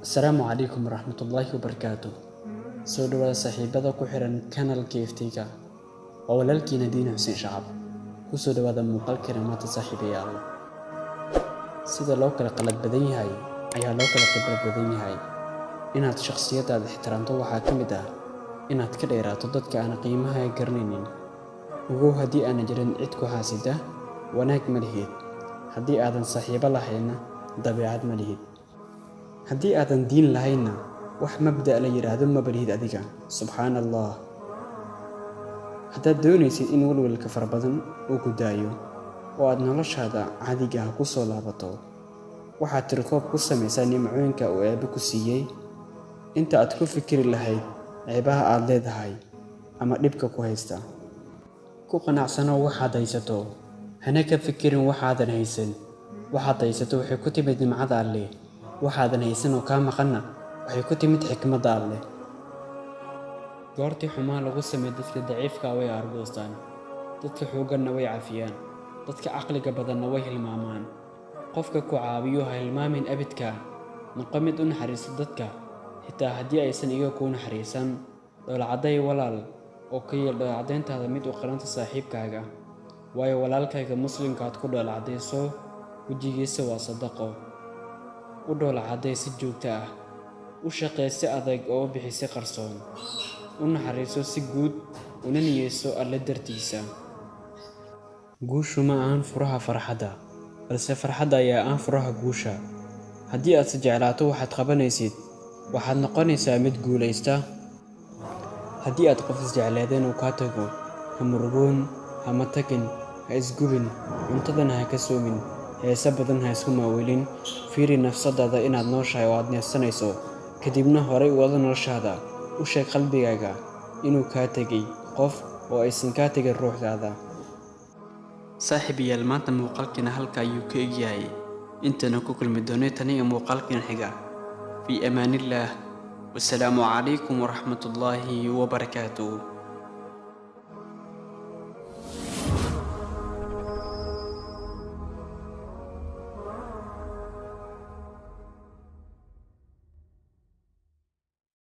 Asalaamu calaykum waraxmatullaahi wabarakaatuh. Soo dhawaada saaxiibada ku xiran kanaalka Iftiinka. Waa walaalkiina Diin Xuseen Shacab. Ku soo dhawaada muuqaalkeena maanta saaxiibayaal. Sida loo kala qalad badan yahay ayaa loo kala khibrad badan yahay. Inaad shakhsiyadaada ixtiraamto waxaa ka mid ah inaad ka dheeraato dadka aan qiimaha garanaynin. Ogow haddii aan jirin cid ku xaasida, wanaag ma lihid. Haddii aadan saaxiibo lahayna, dabeecad ma lihid. haddii aadan diin lahayna wax mabda' la yiraahdo ma balihid adiga. Subxaanallah. Haddaad doonaysid in walwalka farabadan uu ku daayo oo aad noloshaada caadiga ah ku soo laabato, waxaad tirkoob ku samaysaa nimcooyinka uu Eebbe ku siiyey. Inta aad ku fikiri lahayd ceebaha aad leedahay ama dhibka ku haysta, ku qanacsanow waxaad haysato, hana ka fikirin waxaadan haysan. Waxaad haysato waxay ku timid nimcada Alle, waxaadan haysan oo kaa maqanna waxay ku timid xikmadda Alle. Goortii xumaan lagu sameeyo dadka daciifka ah way argoostaan, dadka xoogganna way cafiyaan, dadka caqliga badanna way hilmaamaan. Qofka ku caawiyo ha hilmaamin abidka, noqo mid u naxariista dadka xitaa haddii aysan iyaga kuu naxariisan. Dhoolacadday walaal oo ka yeel dhoolacadayntaada mid u qaranta saaxiibkaaga, waayo walaalkaaga muslimka aad ku dhoolacadayso wejigiisa waa sadaqo. U dhoolacadday si joogto ah, u shaqee si adag oo u bixi si qarsoon, u naxariiso si guud, una niyeyso Alle dartiisa. Guushu ma ahan furaha farxadda, balse farxadda ayaa ah furaha guusha. Haddii aad si jeclaato waxaad qabanaysid, waxaad noqonaysaa mid guulaysta. Haddii aad qof isjecleedeen uu kaa tago, ha murugoon, hama tagin, ha isgubin, cuntadana ha ka soomin, heesa badan ha isku maawilin. Fiiri nafsadaada inaad nooshahay oo aad neefsanayso, kadibna horay u wada noloshaada. U sheeg qalbigaaga inuu kaa tegay qof oo aysan kaa tegin ruuxdaada. Saaxiibayaal, maanta muuqaalkeena halka ayuu ka egyahay. Intana ku kulmi doonay tan iyo muuqaalkeena xiga. Fi amaanillaah. Wassalaamu calaykum waraxmatullaahi wabarakaatuh.